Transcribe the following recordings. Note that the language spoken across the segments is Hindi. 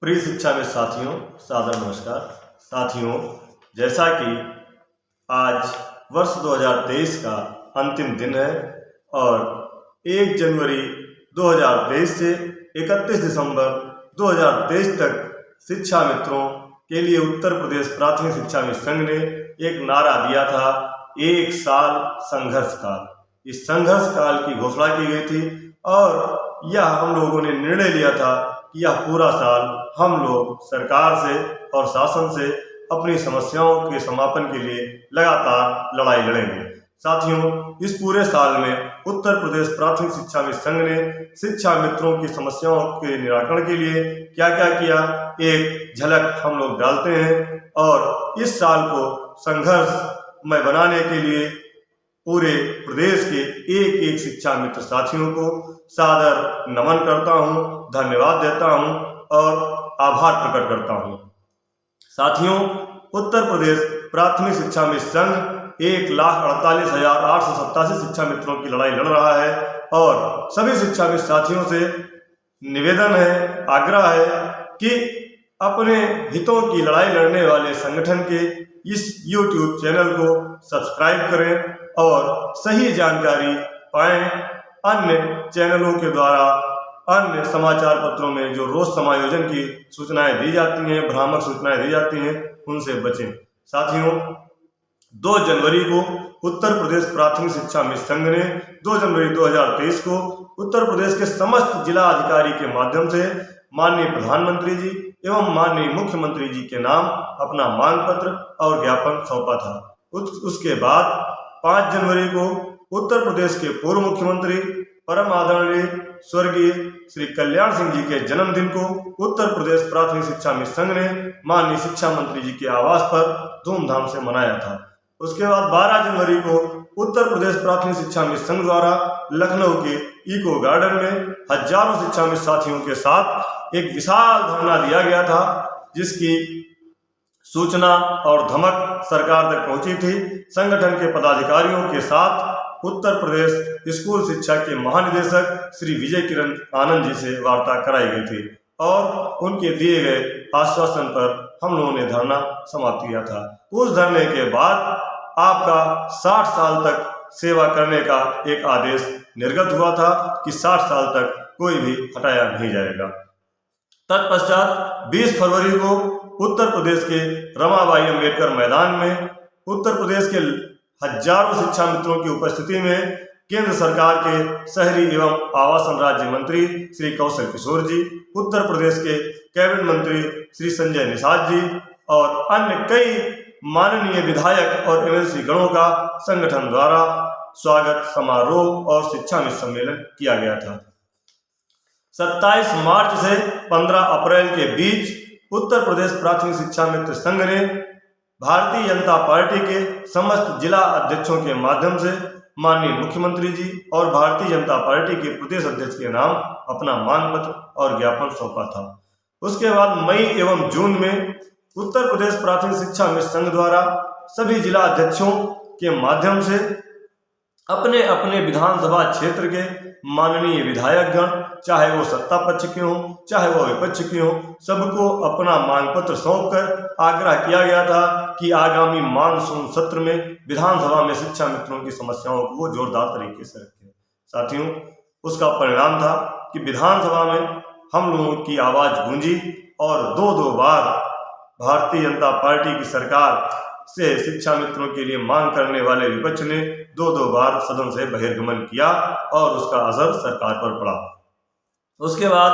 प्रिय शिक्षा में साथियों, सादर नमस्कार। साथियों, जैसा कि आज वर्ष 2023 का अंतिम दिन है और 1 जनवरी 2023 से 31 दिसंबर 2023 तक शिक्षा मित्रों के लिए उत्तर प्रदेश प्राथमिक शिक्षा मित्र संघ ने एक नारा दिया था, 1 साल संघर्ष काल। इस संघर्ष काल की घोषणा की गई थी और यह हम लोगों ने निर्णय लिया था कि यह पूरा साल हम लोग सरकार से और शासन से अपनी समस्याओं के समापन के लिए लगातार लड़ाई लड़ेंगे। साथियों, इस पूरे साल में उत्तर प्रदेश प्राथमिक शिक्षा मित्र संघ ने शिक्षा मित्रों की समस्याओं के निराकरण के लिए क्या क्या किया, एक झलक हम लोग डालते हैं और इस साल को संघर्षमय बनाने के लिए पूरे प्रदेश के एक एक शिक्षा मित्र साथियों को सादर नमन करता हूं, धन्यवाद देता हूं और आभार प्रकट करता हूं। साथियों, उत्तर प्रदेश प्राथमिक शिक्षा मित्र संघ 1,48,887 शिक्षा मित्रों की लड़ाई लड़ रहा है और सभी शिक्षा मित्र साथियों से निवेदन है, आग्रह है कि अपने हितों की लड़ाई लड़ने वाले संगठन के इस YouTube चैनल को सब्सक्राइब करें और सही जानकारी पाएं। अन्य चैनलों के द्वारा अन्य समाचार पत्रों में जो रोज समायोजन की सूचनाएं दी जाती हैं, भ्रामक सूचनाएं दी जाती हैं, उनसे बचें। साथियों, 2 जनवरी को उत्तर प्रदेश प्राथमिक शिक्षा मित्र संघ ने 2 जनवरी 2023 को उत्तर प्रदेश के समस्त जिला अधिकारी के माध्यम से माननीय प्रधानमंत्री जी एवं माननीय मुख्यमंत्री जी के नाम अपना मांग पत्र और ज्ञापन सौंपा था। उसके बाद 5 जनवरी को उत्तर प्रदेश के पूर्व मुख्यमंत्री परम आदरणीय स्वर्गीय श्री कल्याण सिंह जी के जन्मदिन को उत्तर प्रदेश प्राथमिक शिक्षा मित्र संघ ने माननीय शिक्षा मंत्री जी के आवास पर धूमधाम से मनाया था। उसके बाद 12 जनवरी को उत्तर प्रदेश प्राथमिक शिक्षा मित्र संघ द्वारा लखनऊ के इको गार्डन में हजारों शिक्षा मित्र साथियों के साथ एक विशाल धरना दिया गया था, जिसकी सूचना और धमक सरकार तक पहुंची थी। संगठन के पदाधिकारियों के साथ उत्तर प्रदेश स्कूल शिक्षा के महानिदेशक श्री विजय किरण आनंद जी से वार्ता कराई गई थी और उनके दिए गए आश्वासन पर हम लोगों ने धरना समाप्त किया था। उस धरने के बाद आपका 60 साल तक सेवा करने का एक आदेश निर्गत हुआ था कि 60 साल तक कोई भी हटाया नहीं जाएगा। तत्पश्चात 20 फरवरी को उत्तर प्रदेश के रमाबाई अंबेडकर मैदान में उत्तर प्रदेश के हजारों शिक्षा मित्रों की उपस्थिति में केंद्र सरकार के शहरी एवं आवासन राज्य मंत्री श्री कौशल किशोर जी, उत्तर प्रदेश के कैबिनेट मंत्री श्री संजय निषाद जी और अन्य कई माननीय विधायक और एमएलसी गणों का संगठन द्वारा स्वागत समारोह और शिक्षा मित्र सम्मेलन किया गया था। 27 मार्च से 15 अप्रैल के बीच उत्तर प्रदेश प्राथमिक शिक्षा मित्र संघ ने भारतीय जनता पार्टी के समस्त जिला अध्यक्षों के माध्यम से माननीय मुख्यमंत्री जी और भारतीय जनता पार्टी के प्रदेश अध्यक्ष के नाम अपना मांग पत्र और ज्ञापन सौंपा था। उसके बाद मई एवं जून में उत्तर प्रदेश प्राथमिक शिक्षा मित्र संघ द्वारा सभी जिला अध्यक्षों के माध्यम से अपने अपने विधानसभा क्षेत्र के माननीय विधायकगण, चाहे वो सत्ता पक्ष के हों चाहे वो विपक्ष के हों, सबको अपना मांग पत्र सौंपकर आग्रह किया गया था कि आगामी मानसून सत्र में विधानसभा में शिक्षा मित्रों की समस्याओं को वो जोरदार तरीके से रखें। साथियों, उसका परिणाम था कि विधानसभा में हम लोगों की आवाज गूंजी और 2 बार भारतीय जनता पार्टी की सरकार से शिक्षा मित्रों के लिए मांग करने वाले विपक्ष ने 2 बार सदन से बहिर्गमन किया और उसका असर सरकार पर पड़ा। उसके बाद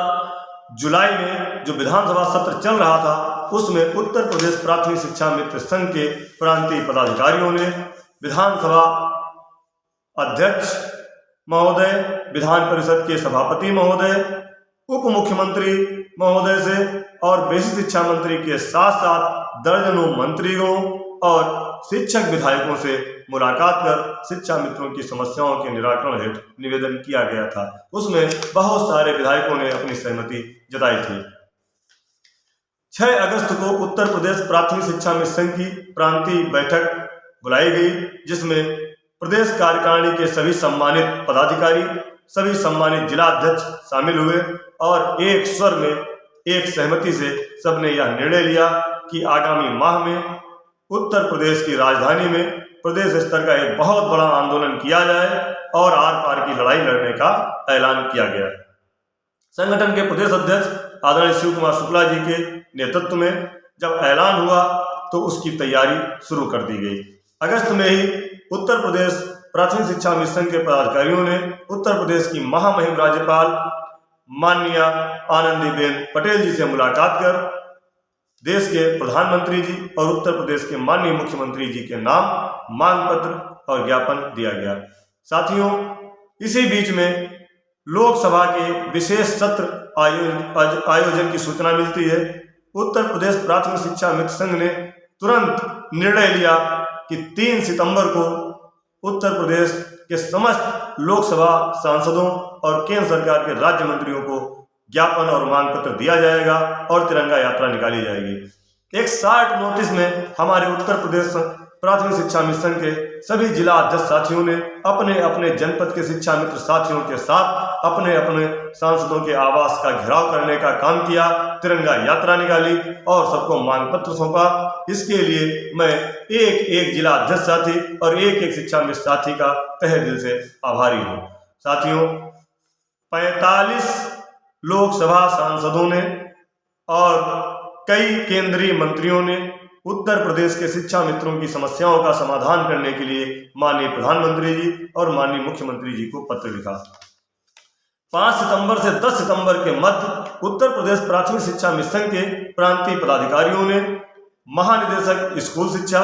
जुलाई में जो विधानसभा सत्र चल रहा था, उसमें उत्तर प्रदेश प्राथमिक शिक्षा मित्र संघ के प्रांतीय पदाधिकारियों ने विधानसभा अध्यक्ष महोदय, विधान परिषद के सभापति महोदय, उप मुख्यमंत्री महोदय से और बेसिक शिक्षा मंत्री के साथ साथ दर्जनों मंत्रियों और शिक्षक विधायकों से मुलाकात कर शिक्षा मित्रों की समस्याओं के निराकरण हेतु निवेदन किया गया था। उसमें बहुत सारे विधायकों ने अपनी सहमति जताई थी। 6 अगस्त को उत्तर प्रदेश प्राथमिक शिक्षा मित्र संघ की प्रांतीय बैठक बुलाई गई, जिसमें प्रदेश कार्यकारिणी के सभी सम्मानित पदाधिकारी, सभी सम्मानित जिला अध्यक्ष शामिल हुए और एक स्वर में एक सहमति से सबने यह निर्णय लिया कि आगामी माह में उत्तर प्रदेश की राजधानी में प्रदेश स्तर का एक बहुत बड़ा आंदोलन किया जाए और आर पार की लड़ाई लड़ने का ऐलान किया गया। संगठन के प्रदेश अध्यक्ष आदरणीय शिव कुमार शुक्ला जी के नेतृत्व में जब ऐलान हुआ तो उसकी तैयारी शुरू कर दी गई। अगस्त में ही उत्तर प्रदेश प्राथमिक शिक्षा मिशन के पदाधिकारियों ने उत्तर प्रदेश की महामहिम राज्यपाल माननीय आनंदीबेन पटेल जी से मुलाकात कर देश के प्रधानमंत्री जी और उत्तर प्रदेश के माननीय मुख्यमंत्री जी के नाम मांग पत्र और ज्ञापन दिया गया। साथियों, इसी बीच में लोकसभा के विशेष सत्र आयोजन की सूचना मिलती है। उत्तर प्रदेश प्राथमिक शिक्षा मित्र संघ ने तुरंत निर्णय लिया कि 3 सितंबर को उत्तर प्रदेश के समस्त लोकसभा सांसदों और केंद्र सरकार के राज्य मंत्रियों को ज्ञापन और मांग पत्र दिया जाएगा और तिरंगा यात्रा निकाली जाएगी। एक शार्ट नोटिस में हमारे उत्तर प्रदेश प्राथमिक शिक्षा मिशन के सभी जिला अध्यक्ष साथियों ने अपने अपने जनपद के शिक्षा मित्र साथियों के साथ अपने अपने सांसदों के आवास का घेराव करने का काम किया, तिरंगा यात्रा निकाली और सबको मांग पत्र सौंपा। इसके लिए मैं एक एक जिला अध्यक्ष साथी और एक एक शिक्षा मित्र साथी का तहे दिल से आभारी हूँ। साथियों, 45 लोकसभा सांसदों ने और कई केंद्रीय मंत्रियों ने उत्तर प्रदेश के शिक्षा मित्रों की समस्याओं का समाधान करने के लिए माननीय प्रधानमंत्री जी और माननीय मुख्यमंत्री जी को पत्र लिखा। 5 सितंबर से 10 सितंबर के मध्य उत्तर प्रदेश प्राथमिक शिक्षा मिशन के प्रांतीय पदाधिकारियों ने महानिदेशक स्कूल शिक्षा,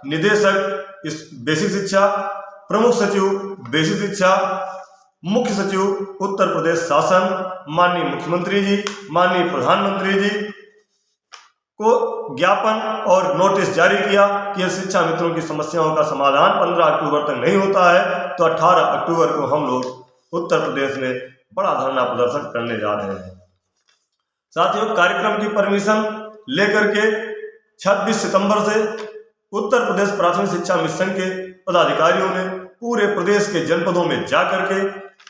निदेशक बेसिक शिक्षा, प्रमुख सचिव बेसिक शिक्षा, मुख्य सचिव उत्तर प्रदेश शासन, माननीय मुख्यमंत्री जी, माननीय प्रधानमंत्री जी को ज्ञापन और नोटिस जारी किया कि शिक्षा मित्रों की समस्याओं का समाधान 15 अक्टूबर तक नहीं होता है तो 18 अक्टूबर को हम लोग उत्तर प्रदेश में बड़ा धरना प्रदर्शन करने जा रहे हैं। साथियों, कार्यक्रम की परमिशन लेकर के 26 सितंबर से उत्तर प्रदेश प्राथमिक शिक्षा मिशन के पदाधिकारियों ने पूरे प्रदेश के जनपदों में जाकर के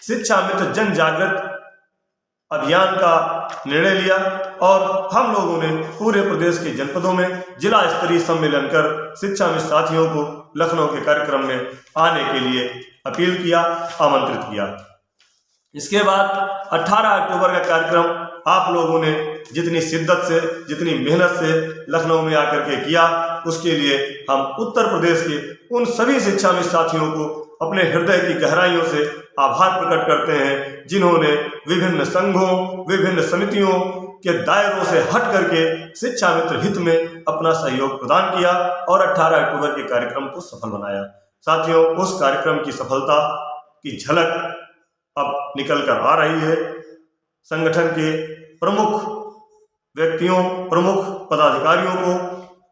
शिक्षा मित्र जन जागृत अभियान का निर्णय लिया और हम लोगों ने पूरे प्रदेश के जनपदों में जिला स्तरीय सम्मेलन कर शिक्षा मित्र साथियों को लखनऊ के कार्यक्रम में आने के लिए अपील किया, आमंत्रित किया। इसके बाद 18 अक्टूबर का कार्यक्रम आप लोगों ने जितनी शिद्दत से, जितनी मेहनत से लखनऊ में आकर के किया, उसके लिए हम उत्तर प्रदेश के उन सभी शिक्षा मित्र साथियों को अपने हृदय की गहराइयों से आभार प्रकट करते हैं जिन्होंने विभिन्न संघों, विभिन्न समितियों के दायरों से हट करके शिक्षा मित्र हित में अपना सहयोग प्रदान किया और 18 अक्टूबर के कार्यक्रम को सफल बनाया। साथियों, उस कार्यक्रम की सफलता की झलक अब निकल कर आ रही है। संगठन के प्रमुख व्यक्तियों, प्रमुख पदाधिकारियों को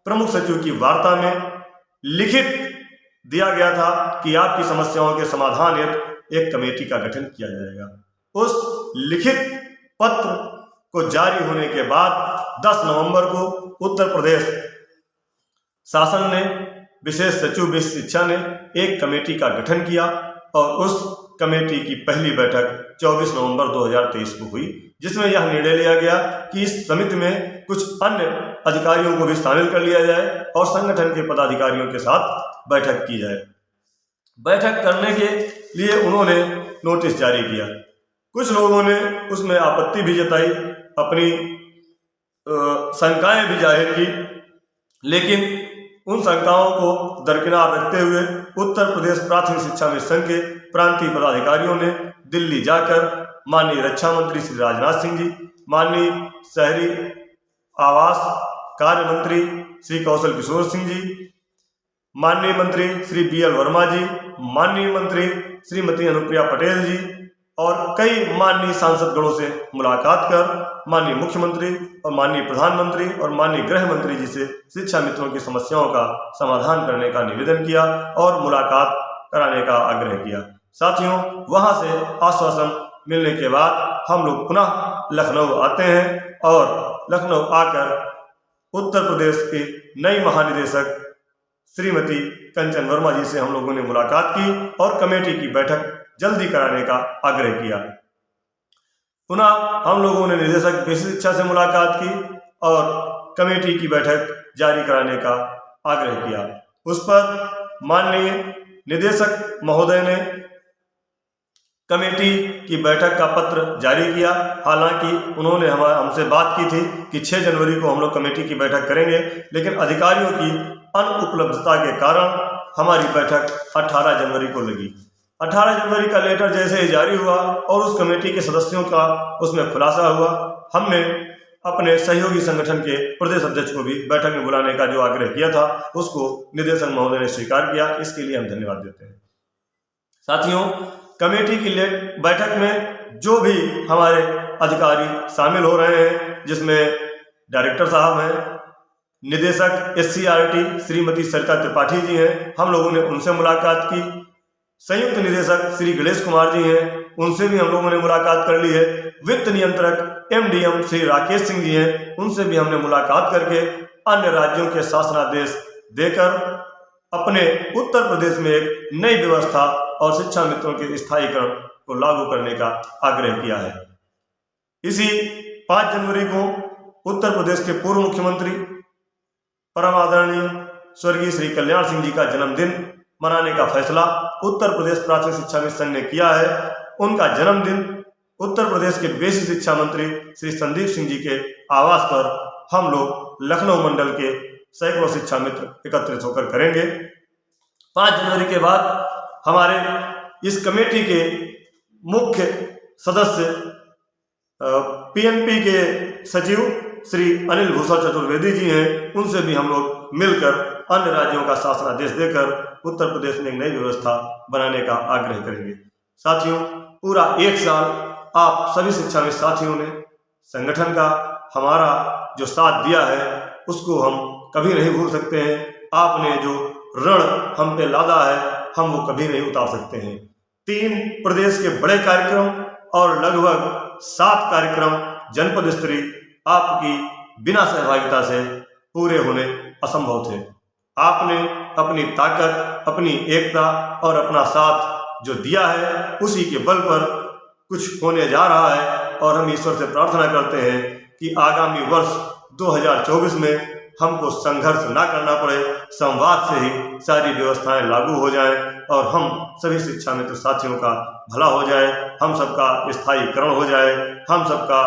प्रमुख सचिव की वार्ता में लिखित दिया गया था कि आपकी समस्याओं के समाधान हेतु एक कमेटी का गठन किया जाएगा। उस लिखित पत्र को जारी होने के बाद 10 नवंबर को उत्तर प्रदेश शासन ने, विशेष सचिव विशेष शिक्षा ने एक कमेटी का गठन किया और उस कमेटी की पहली बैठक 24 नवंबर 2023 को हुई, जिसमें यह निर्णय लिया गया कि इस समिति में कुछ अन्य अधिकारियों को भी शामिल कर लिया जाए और संगठन के पदाधिकारियों के साथ बैठक की जाए। बैठक करने के लिए उन्होंने नोटिस जारी किया। कुछ लोगों ने उसमें आपत्ति भी जताई, अपनी शंकाएं भी जाहिर की, लेकिन उन शंकाओं को दरकिनार रखते हुए उत्तर प्रदेश प्राथमिक शिक्षा मिशन के प्रांतीय पदाधिकारियों ने दिल्ली जाकर माननीय रक्षा मंत्री श्री राजनाथ सिंह जी, माननीय शहरी आवास कार्य मंत्री श्री कौशल किशोर सिंह जी, माननीय मंत्री श्री BL वर्मा जी, माननीय मंत्री श्रीमती अनुप्रिया पटेल जी और कई माननीय सांसदगणों से मुलाकात कर माननीय मुख्यमंत्री और माननीय प्रधानमंत्री और माननीय गृह मंत्री जी से शिक्षा मित्रों की समस्याओं का समाधान करने का निवेदन किया और मुलाकात कराने का आग्रह किया। साथियों, वहां से आश्वासन मिलने के बाद हम लोग पुनः लखनऊ आते हैं और लखनऊ आकर उत्तर प्रदेश के नई महानिदेशक श्रीमती कंचन वर्मा जी से हम लोगों ने मुलाकात की और कमेटी की बैठक जल्दी कराने का आग्रह किया। पुनः हम लोगों ने निदेशक बेसिक शिक्षा से मुलाकात की और कमेटी की बैठक जारी कराने का आग्रह किया। उस पर माननीय निदेशक महोदय ने कमेटी की बैठक का पत्र जारी किया। हालांकि उन्होंने हमसे बात की थी कि 6 जनवरी को हम लोग कमेटी की बैठक करेंगे, लेकिन अधिकारियों की अनुपलब्धता के कारण हमारी बैठक 18 जनवरी को लगी। 18 जनवरी का लेटर जैसे ही जारी हुआ और उस कमेटी के सदस्यों का उसमें खुलासा हुआ, हमने अपने सहयोगी संगठन के प्रदेश अध्यक्ष को भी बैठक में बुलाने का जो आग्रह किया था उसको निदेशक महोदय ने स्वीकार किया। इसके लिए हम धन्यवाद देते हैं। साथियों, कमेटी की बैठक में जो भी हमारे अधिकारी शामिल हो रहे हैं, जिसमें डायरेक्टर साहब हैं, निदेशक SCRT श्रीमती सरिता त्रिपाठी जी हैं, हम लोगों ने उनसे मुलाकात की। संयुक्त निदेशक श्री गणेश कुमार जी हैं, उनसे भी हम लोगों ने मुलाकात कर ली है। वित्त नियंत्रक MDM श्री राकेश सिंह जी हैं, उनसे भी हमने मुलाकात करके अन्य राज्यों के शासनादेश देकर अपने उत्तर प्रदेश में एक नई व्यवस्था और शिक्षा मित्रों के स्थायीकरण को लागू करने का आग्रह किया है। इसी 5 जनवरी को उत्तर प्रदेश के पूर्व मुख्यमंत्री परम आदरणीय स्वर्गीय श्री कल्याण सिंह जी का जन्मदिन मनाने का फैसला उत्तर प्रदेश प्राथमिक शिक्षा मित्र संघ ने किया है। उनका जन्मदिन उत्तर प्रदेश के बेसिक शिक्षा मंत्री श्री संदीप सिंह जी के आवास पर हम लोग लखनऊ मंडल के सैकड़ों शिक्षा मित्र एकत्रित होकर करेंगे। 5 जनवरी के बाद हमारे इस कमेटी के मुख्य सदस्य PNP के सचिव श्री अनिल भूषण चतुर्वेदी जी हैं, उनसे भी हम लोग मिलकर अन्य राज्यों का शासनादेश देकर उत्तर प्रदेश में एक नई व्यवस्था बनाने का आग्रह करेंगे। साथियों, पूरा 1 साल आप सभी शिक्षा मित्र साथियों ने संगठन का हमारा जो साथ दिया है उसको हम कभी नहीं भूल सकते हैं। आपने जो ऋण हम पे लादा है हम वो कभी नहीं उतार सकते हैं। 3 प्रदेश के बड़े कार्यक्रम और लगभग 7 कार्यक्रम जनपद स्तरीय आपकी बिना सहभागिता से पूरे होने असंभव थे। आपने अपनी ताकत, अपनी एकता और अपना साथ जो दिया है उसी के बल पर कुछ होने जा रहा है और हम ईश्वर से प्रार्थना करते हैं कि आगामी वर्ष 2024 में हमको संघर्ष ना करना पड़े, संवाद से ही सारी व्यवस्थाएं लागू हो जाएं और हम सभी शिक्षा मित्र साथियों का भला हो जाए, हम सबका स्थायीकरण हो जाए, हम सबका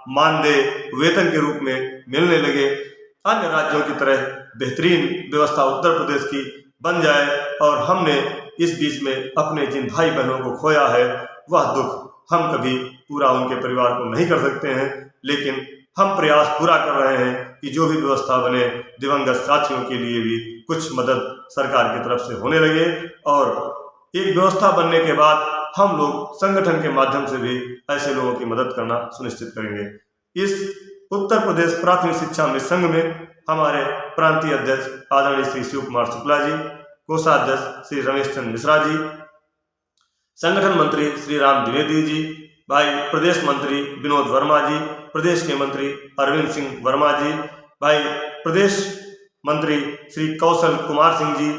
मानदेय वेतन के रूप में मिलने लगे, अन्य राज्यों की तरह बेहतरीन व्यवस्था उत्तर प्रदेश की बन जाए और हमने इस बीच में अपने जिन भाई बहनों को खोया है वह दुख हम कभी पूरा उनके परिवार को नहीं कर सकते हैं, लेकिन हम प्रयास पूरा कर रहे हैं कि जो भी व्यवस्था बने दिवंगत साथियों के लिए भी कुछ मदद सरकार की तरफ से होने लगे और एक व्यवस्था बनने के बाद हम लोग संगठन के माध्यम से भी ऐसे लोगों की मदद करना सुनिश्चित करेंगे। इस उत्तर प्रदेश प्राथमिक शिक्षा मित्र संघ में हमारे प्रांतीय अध्यक्ष आदरणीय श्री शिव कुमार शुक्ला जी, कोषाध्यक्ष श्री रमेश चंद्र मिश्रा जी, संगठन मंत्री श्री राम द्विवेदी जी, भाई प्रदेश मंत्री विनोद वर्मा जी, प्रदेश के मंत्री अरविंद सिंह वर्मा जी, भाई प्रदेश मंत्री श्री कौशल कुमार सिंह जी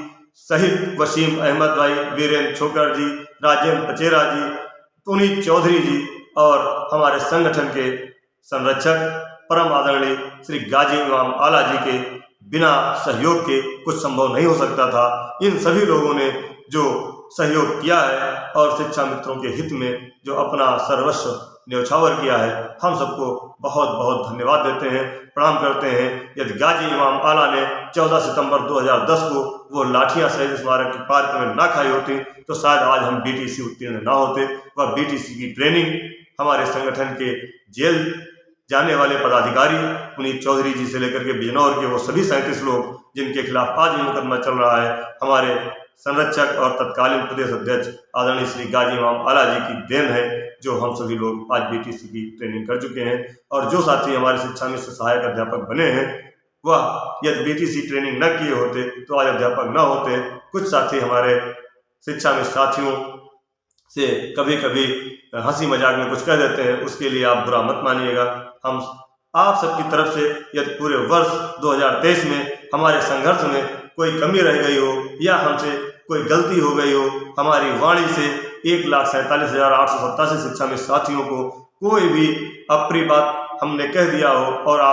सहित वसीम अहमद भाई, वीरेंद्र छोकर जी, राजेंद्र पचेरा जी, पुनीत चौधरी जी और हमारे संगठन के संरक्षक परम आदरणीय श्री गाजी इमाम आला जी के बिना सहयोग के कुछ संभव नहीं हो सकता था। इन सभी लोगों ने जो सहयोग किया है और शिक्षा मित्रों के हित में जो अपना सर्वस्व न्यौछावर किया है, हम सबको बहुत बहुत धन्यवाद देते हैं, प्रणाम करते हैं। यदि गाजी इमाम आला ने 14 सितंबर 2010 को वो लाठियां शहीद स्मारक के पार्क में ना खाई होती तो शायद आज हम BTC उत्तीर्ण ना होते। वह BTC की ट्रेनिंग हमारे संगठन के जेल जाने वाले पदाधिकारी पुनीत चौधरी जी से लेकर के बिजनौर के वो सभी 37 लोग जिनके खिलाफ आज भी मुकदमा चल रहा है, हमारे संरक्षक और तत्कालीन प्रदेश अध्यक्ष आदरणीय श्री गाजी इमाम आला जी की देन है जो हम सभी लोग आज BTC की ट्रेनिंग कर चुके हैं। और जो साथी हमारे शिक्षा मित्र सहायक अध्यापक बने हैं वह यदि BTC ट्रेनिंग न किए होते तो आज अध्यापक न होते। कुछ साथी हमारे शिक्षा मित्र साथियों से कभी कभी हंसी मजाक में कुछ कह देते हैं, उसके लिए आप बुरा मत मानिएगा। हम आप सबकी तरफ से यदि पूरे वर्ष 2023 में हमारे संघर्ष में कोई कमी रह गई हो या हमसे कोई गलती हो गई हो, हमारी वाणी से 1,47,887 शिक्षा मित्र साथियों को कोई भी अप्रिय बात हमने कह दिया हो और आप